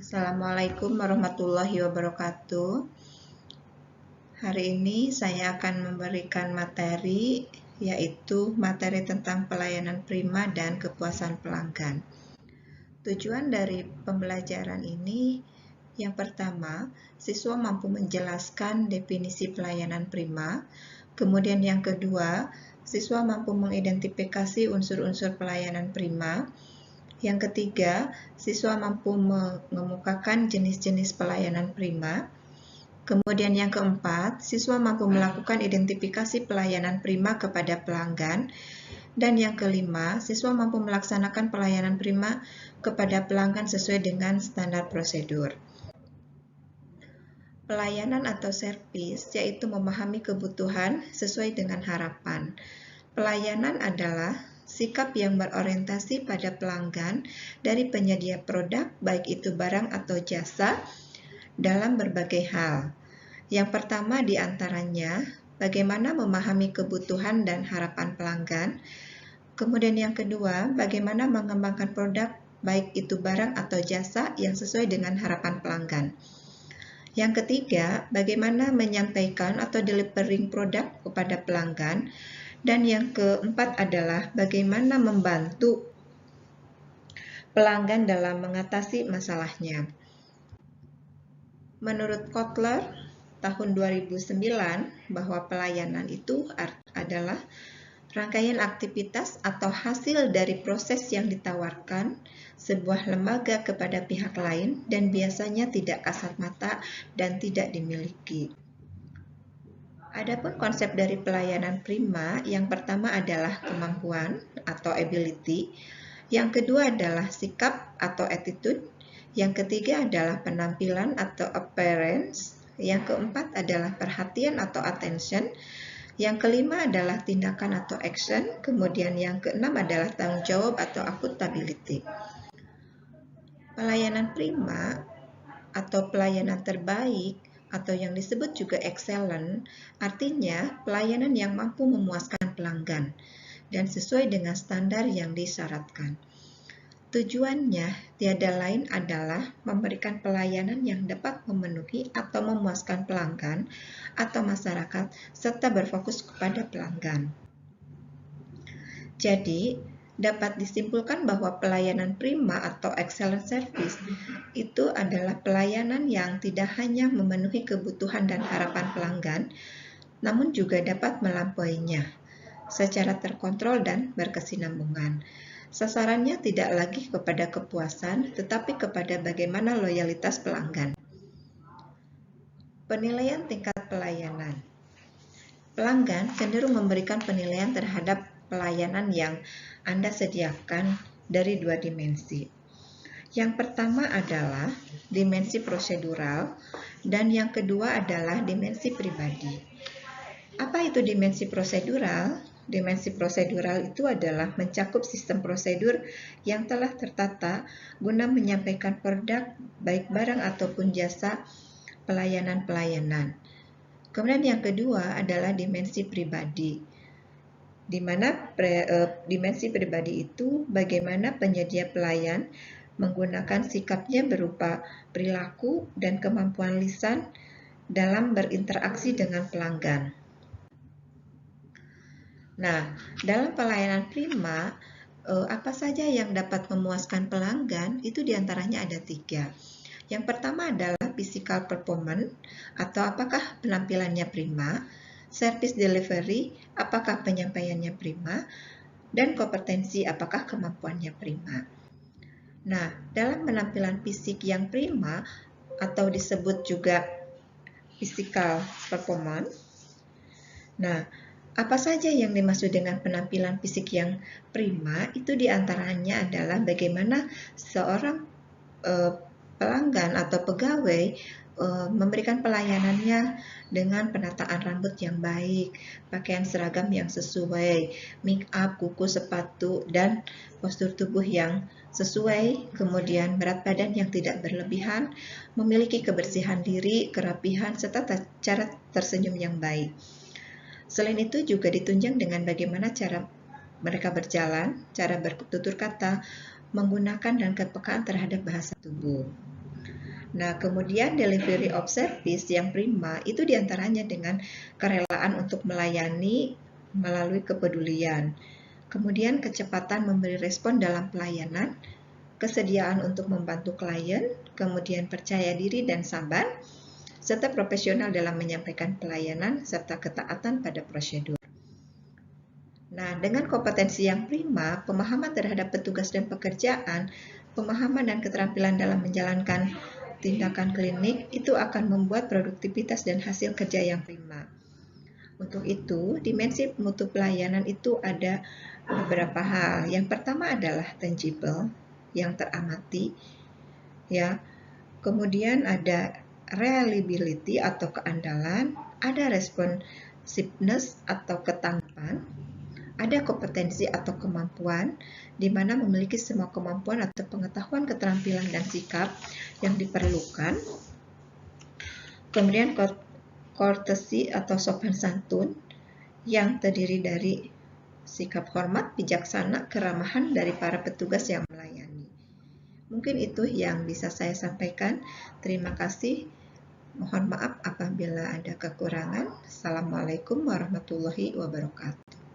Assalamualaikum warahmatullahi wabarakatuh. Hari ini saya akan memberikan materi, yaitu materi tentang pelayanan prima dan kepuasan pelanggan. Tujuan dari pembelajaran ini, yang pertama, siswa mampu menjelaskan definisi pelayanan prima. Kemudian yang kedua, siswa mampu mengidentifikasi unsur-unsur pelayanan prima. Yang ketiga, siswa mampu mengemukakan jenis-jenis pelayanan prima. Kemudian yang keempat, siswa mampu melakukan identifikasi pelayanan prima kepada pelanggan. Dan yang kelima, siswa mampu melaksanakan pelayanan prima kepada pelanggan sesuai dengan standar prosedur. Pelayanan atau servis yaitu memahami kebutuhan sesuai dengan harapan. Pelayanan adalah sikap yang berorientasi pada pelanggan dari penyedia produk, baik itu barang atau jasa, dalam berbagai hal. Yang pertama di antaranya, bagaimana memahami kebutuhan dan harapan pelanggan. Kemudian yang kedua, bagaimana mengembangkan produk, baik itu barang atau jasa yang sesuai dengan harapan pelanggan. Yang ketiga, bagaimana menyampaikan atau delivering produk kepada pelanggan. Dan yang keempat adalah bagaimana membantu pelanggan dalam mengatasi masalahnya. Menurut Kotler, tahun 2009, bahwa pelayanan itu adalah rangkaian aktivitas atau hasil dari proses yang ditawarkan sebuah lembaga kepada pihak lain dan biasanya tidak kasat mata dan tidak dimiliki. Adapun konsep dari pelayanan prima, yang pertama adalah kemampuan atau ability, yang kedua adalah sikap atau attitude, yang ketiga adalah penampilan atau appearance, yang keempat adalah perhatian atau attention, yang kelima adalah tindakan atau action, kemudian yang keenam adalah tanggung jawab atau accountability. Pelayanan prima atau pelayanan terbaik atau yang disebut juga excellent, artinya pelayanan yang mampu memuaskan pelanggan dan sesuai dengan standar yang disyaratkan. Tujuannya tiada lain adalah memberikan pelayanan yang dapat memenuhi atau memuaskan pelanggan atau masyarakat serta berfokus kepada pelanggan. Jadi, dapat disimpulkan bahwa pelayanan prima atau excellent service itu adalah pelayanan yang tidak hanya memenuhi kebutuhan dan harapan pelanggan, namun juga dapat melampauinya secara terkontrol dan berkesinambungan. Sasarannya tidak lagi kepada kepuasan, tetapi kepada bagaimana loyalitas pelanggan. Penilaian tingkat pelayanan. Pelanggan cenderung memberikan penilaian terhadap pelayanan yang Anda sediakan dari dua dimensi. Yang pertama adalah dimensi prosedural dan yang kedua adalah dimensi pribadi. Apa itu dimensi prosedural? Dimensi prosedural itu adalah mencakup sistem prosedur yang telah tertata guna menyampaikan produk, baik barang ataupun jasa, pelayanan-pelayanan. Kemudian yang kedua adalah dimensi pribadi, di mana dimensi pribadi itu bagaimana penyedia pelayan menggunakan sikapnya berupa perilaku dan kemampuan lisan dalam berinteraksi dengan pelanggan. Nah, dalam pelayanan prima, apa saja yang dapat memuaskan pelanggan itu diantaranya ada 3. Yang pertama adalah physical performance atau apakah penampilannya prima, service delivery, apakah penyampaiannya prima, dan kompetensi, apakah kemampuannya prima. Nah, dalam penampilan fisik yang prima atau disebut juga physical performance, nah, apa saja yang dimaksud dengan penampilan fisik yang prima? Itu diantaranya adalah bagaimana seorang pelanggan atau pegawai memberikan pelayanannya dengan penataan rambut yang baik, pakaian seragam yang sesuai, make up, kuku, sepatu, dan postur tubuh yang sesuai, kemudian berat badan yang tidak berlebihan, memiliki kebersihan diri, kerapihan, serta cara tersenyum yang baik. Selain itu juga ditunjang dengan bagaimana cara mereka berjalan, cara bertutur kata, menggunakan dan kepekaan terhadap bahasa tubuh. Nah, kemudian delivery of service yang prima itu diantaranya dengan kerelaan untuk melayani melalui kepedulian, kemudian kecepatan memberi respon dalam pelayanan, kesediaan untuk membantu klien, kemudian percaya diri dan sabar, serta profesional dalam menyampaikan pelayanan, serta ketaatan pada prosedur. Nah, dengan kompetensi yang prima, pemahaman terhadap petugas dan pekerjaan, pemahaman dan keterampilan dalam menjalankan tindakan klinik itu akan membuat produktivitas dan hasil kerja yang prima. Untuk itu, dimensi mutu pelayanan itu ada beberapa hal. Yang pertama adalah tangible, yang teramati, ya. Kemudian ada reliability atau keandalan, ada responsiveness atau ketangguhan, ada kompetensi atau kemampuan, di mana memiliki semua kemampuan atau pengetahuan, keterampilan, dan sikap yang diperlukan. Kemudian courtesy atau sopan santun, yang terdiri dari sikap hormat, bijaksana, keramahan dari para petugas yang melayani. Mungkin itu yang bisa saya sampaikan. Terima kasih. Mohon maaf apabila ada kekurangan. Assalamualaikum warahmatullahi wabarakatuh.